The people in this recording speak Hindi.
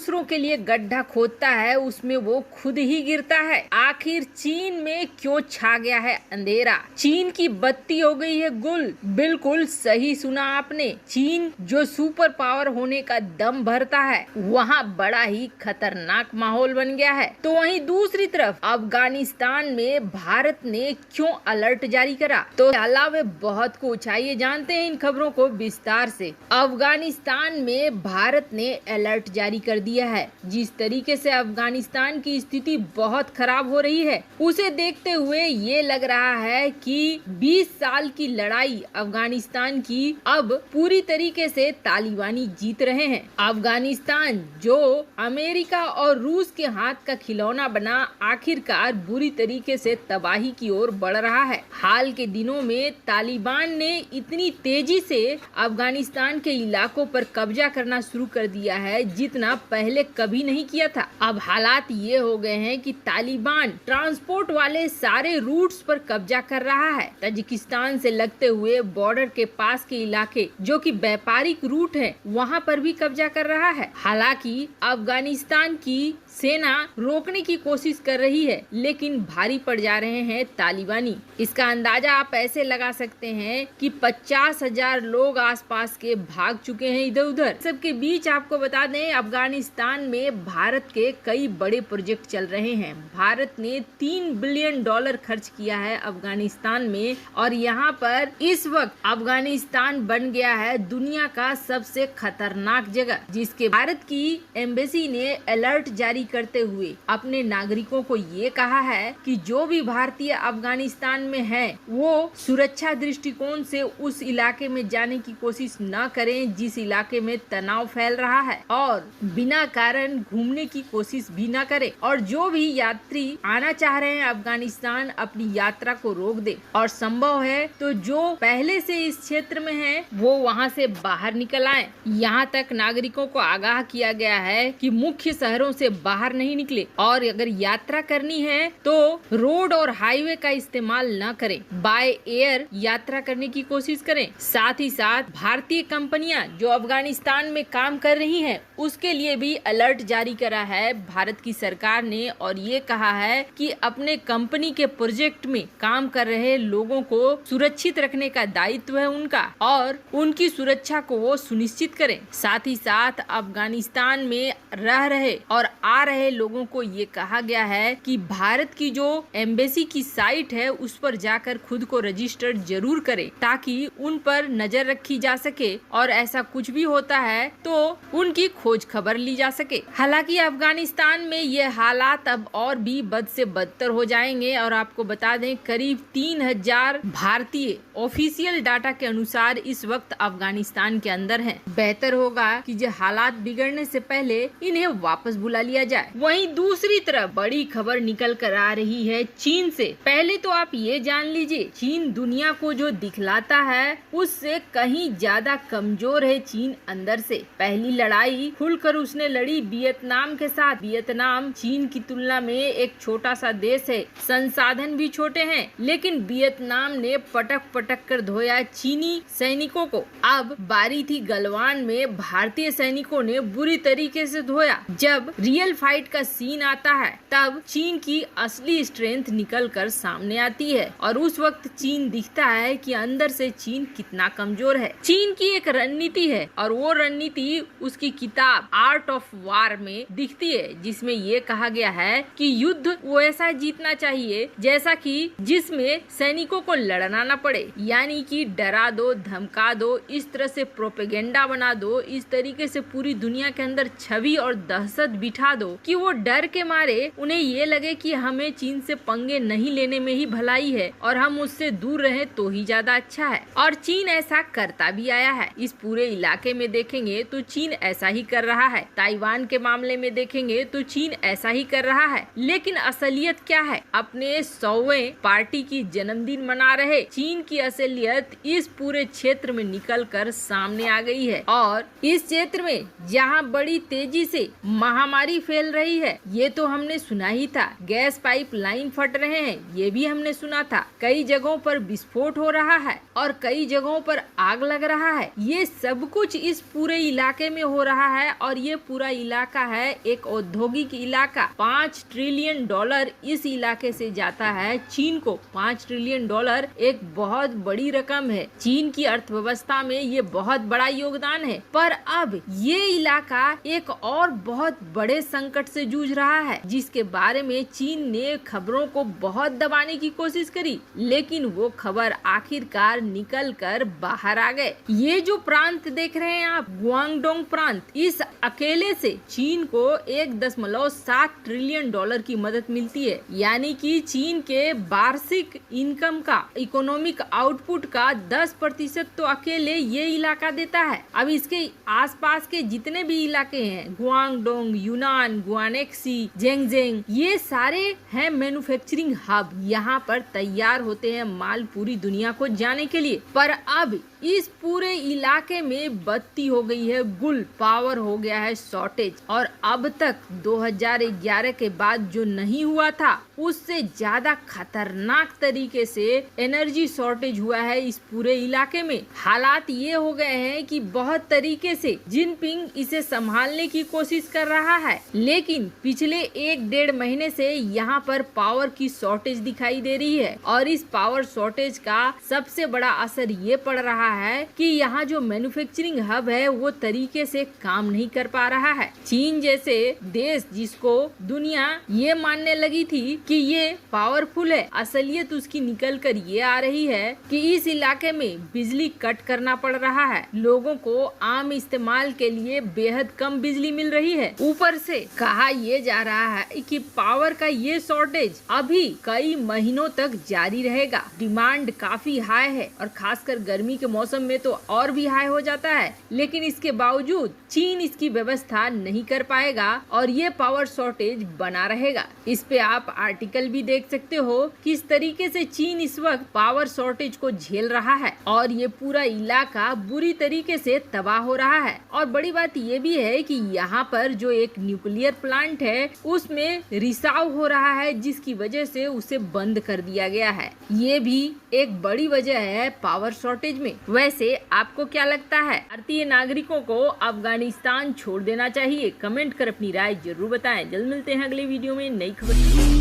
दूसरों के लिए गड्ढा खोदता है उसमें वो खुद ही गिरता है। आखिर चीन में क्यों छा गया है अंधेरा? चीन की बत्ती हो गई है गुल। बिल्कुल सही सुना आपने। चीन जो सुपर पावर होने का दम भरता है, वहाँ बड़ा ही खतरनाक माहौल बन गया है। तो वहीं दूसरी तरफ अफगानिस्तान में भारत ने क्यों अलर्ट जारी करा? तो अलावा बहुत कुछ, आइए जानते हैं इन खबरों को विस्तार से। अफगानिस्तान में भारत ने अलर्ट जारी कर दिया है। जिस तरीके से अफगानिस्तान की स्थिति बहुत खराब हो रही है, उसे देखते हुए ये लग रहा है कि 20 साल की लड़ाई अफगानिस्तान की अब पूरी तरीके से तालिबानी जीत रहे हैं। अफगानिस्तान जो अमेरिका और रूस के हाथ का खिलौना बना, आखिरकार बुरी तरीके से तबाही की ओर बढ़ रहा है। हाल के दिनों में तालिबान ने इतनी तेजी से अफगानिस्तान के इलाकों पर कब्जा करना शुरू कर दिया है जितना पहले कभी नहीं किया था। अब हालात ये हो गए हैं कि तालिबान ट्रांसपोर्ट वाले सारे रूट्स पर कब्जा कर रहा है। ताजिकिस्तान से लगते हुए बॉर्डर के पास के इलाके जो कि व्यापारिक रूट है, वहाँ पर भी कब्जा कर रहा है। हालांकि अफगानिस्तान की सेना रोकने की कोशिश कर रही है, लेकिन भारी पड़ जा रहे हैं तालिबानी। इसका अंदाजा आप ऐसे लगा सकते हैं कि 50,000 लोग आसपास के भाग चुके हैं इधर उधर। सबके बीच आपको बता दें, अफगानिस्तान में भारत के कई बड़े प्रोजेक्ट चल रहे हैं। भारत ने $3 बिलियन खर्च किया है अफगानिस्तान में, और यहाँ पर इस वक्त अफगानिस्तान बन गया है दुनिया का सबसे खतरनाक जगह, जिसके भारत की एम्बेसी ने अलर्ट जारी करते हुए अपने नागरिकों को ये कहा है कि जो भी भारतीय अफगानिस्तान में है वो सुरक्षा दृष्टिकोण से उस इलाके में जाने की कोशिश न करें जिस इलाके में तनाव फैल रहा है, और बिना कारण घूमने की कोशिश भी न करें। और जो भी यात्री आना चाह रहे हैं अफगानिस्तान, अपनी यात्रा को रोक दे, और संभव है तो जो पहले से इस क्षेत्र में है वो वहां से बाहर निकल आए। यहाँ तक नागरिकों को आगाह किया गया है कि मुख्य शहरों से बाहर नहीं निकले, और अगर यात्रा करनी है तो रोड और हाईवे का इस्तेमाल न करें, बाय एयर यात्रा करने की कोशिश करें। साथ ही साथ भारतीय कंपनियां जो अफगानिस्तान में काम कर रही हैं, उसके लिए भी अलर्ट जारी करा है भारत की सरकार ने, और ये कहा है कि अपने कंपनी के प्रोजेक्ट में काम कर रहे लोगों को सुरक्षित रखने का दायित्व है उनका, और उनकी सुरक्षा को वो सुनिश्चित करें। साथ ही साथ अफगानिस्तान में रह रहे और आ रहे लोगों को ये कहा गया है कि भारत की जो एम्बेसी की साइट है उस पर जाकर खुद को रजिस्टर जरूर करें, ताकि उन पर नजर रखी जा सके और ऐसा कुछ भी होता है तो उनकी खोज खबर ली जा सके। हालांकि अफगानिस्तान में ये हालात अब और भी बद से बदतर हो जाएंगे, और आपको बता दें करीब 3,000 भारतीय ऑफिशियल डाटा के अनुसार इस वक्त अफगानिस्तान के अंदर हैं। बेहतर होगा कि जो हालात बिगड़ने से पहले इन्हें वापस बुला लिया जाए। वहीं दूसरी तरफ बड़ी खबर निकल कर आ रही है चीन से। पहले तो आप ये जान लीजिए, चीन दुनिया को जो दिखलाता है उससे कहीं ज्यादा कमजोर है चीन अंदर से। पहली लड़ाई खुलकर उसने लड़ी वियतनाम के साथ। वियतनाम चीन की तुलना में एक छोटा सा देश है, संसाधन भी छोटे हैं, लेकिन वियतनाम ने पटक पटक कर धोया चीनी सैनिकों को। अब बारी थी गलवान में भारतीय सैनिकों ने बुरी तरीके से धोया। जब रियल फाइट का सीन आता है तब चीन की असली स्ट्रेंथ निकल कर सामने आती है, और उस वक्त चीन दिखता है कि अंदर से चीन कितना कमजोर है। चीन की एक रणनीति है, और वो रणनीति उसकी किताब आर्ट ऑफ वार में दिखती है, जिसमें ये कहा गया है कि युद्ध वो ऐसा जीतना चाहिए जैसा कि जिसमें सैनिकों को लड़ना न पड़े, यानी कि डरा दो, धमका दो, इस तरह से प्रोपेगेंडा बना दो, इस तरीके से पूरी दुनिया के अंदर छवि और दहशत बिठा दो कि वो डर के मारे उन्हें ये लगे कि हमें चीन से पंगे नहीं लेने में ही भलाई है और हम उससे दूर रहे तो ही ज्यादा अच्छा है। और चीन ऐसा करता भी आया है। इस पूरे इलाके में देखेंगे तो चीन ऐसा ही कर रहा है। ताइवान के मामले में देखेंगे तो चीन ऐसा ही कर रहा है। लेकिन असलियत क्या है? अपने 100वें पार्टी की जन्मदिन मना रहे चीन की असलियत इस पूरे क्षेत्र में निकल कर सामने आ गई है। और इस क्षेत्र में जहाँ बड़ी तेजी से महामारी फैल रही है, ये तो हमने सुना ही था। गैस पाइप लाइन फट रहे हैं, ये भी हमने सुना था। कई जगहों पर विस्फोट हो रहा है और कई जगहों पर आग लग रहा है। ये सब कुछ इस पूरे इलाके में हो रहा है और ये पूरा इलाका है एक औद्योगिक इलाका। 5 ट्रिलियन डॉलर इस इलाके से जाता है चीन को। 5 ट्रिलियन डॉलर एक बहुत बड़ी रकम है। चीन की अर्थव्यवस्था में ये बहुत बड़ा योगदान है। पर अब ये इलाका एक और बहुत बड़े संकट से जूझ रहा है, जिसके बारे में चीन ने खबरों को बहुत दबाने की कोशिश करी, लेकिन वो खबर आखिरकार निकल कर बाहर आ गए। ये जो प्रांत देख रहे हैं आप, गुआंगडोंग प्रांत, इस अकेले से चीन को 1.7 ट्रिलियन डॉलर की मदद मिलती है। यानी कि चीन के वार्षिक इनकम का, इकोनॉमिक आउटपुट का 10% तो अकेले ये इलाका देता है। अब इसके आसपास के जितने भी इलाके हैं, गुआंगडोंग, यूनान, गुआनेक्सी, जेंगजेंग, ये सारे हैं मैन्युफैक्चरिंग हब। यहाँ पर तैयार होते हैं माल पूरी दुनिया को जाने के लिए। पर अब इस पूरे इलाके में बत्ती हो गई है गुल, पावर हो गया है शॉर्टेज। और अब तक 2011 के बाद जो नहीं हुआ था, उससे ज्यादा खतरनाक तरीके से एनर्जी शॉर्टेज हुआ है इस पूरे इलाके में। हालात ये हो गए हैं कि बहुत तरीके से जिनपिंग इसे संभालने की कोशिश कर रहा है, लेकिन पिछले 1-1.5 महीने से यहाँ पर पावर की शॉर्टेज दिखाई दे रही है। और इस पावर शॉर्टेज का सबसे बड़ा असर ये पड़ रहा है कि यहाँ जो मैन्युफैक्चरिंग हब है वो तरीके से काम नहीं कर पा रहा है। चीन जैसे देश, जिसको दुनिया ये मानने लगी थी कि ये पावरफुल है, असलियत उसकी निकल कर ये आ रही है कि इस इलाके में बिजली कट करना पड़ रहा है। लोगों को आम इस्तेमाल के लिए बेहद कम बिजली मिल रही है। ऊपर से कहा ये जा रहा है कि पावर का ये शॉर्टेज अभी कई महीनों तक जारी रहेगा। डिमांड काफी हाई है और खासकर गर्मी के मौसम में तो और भी हाई हो जाता है, लेकिन इसके बावजूद चीन इसकी व्यवस्था नहीं कर पाएगा और ये पावर शॉर्टेज बना रहेगा। इस पे आप आर्टिकल भी देख सकते हो किस तरीके से चीन इस वक्त पावर शॉर्टेज को झेल रहा है और ये पूरा इलाका बुरी तरीके से तबाह हो रहा है। और बड़ी बात ये भी है कि यहाँ पर जो एक न्यूक्लियर प्लांट है उसमें रिसाव हो रहा है, जिसकी वजह से उसे बंद कर दिया गया है। ये भी एक बड़ी वजह है पावर शॉर्टेज में। वैसे आपको क्या लगता है, भारतीय नागरिकों को अफगानिस्तान छोड़ देना चाहिए? कमेंट कर अपनी राय जरूर बताएं। जल्द मिलते हैं अगले वीडियो में नई खबर।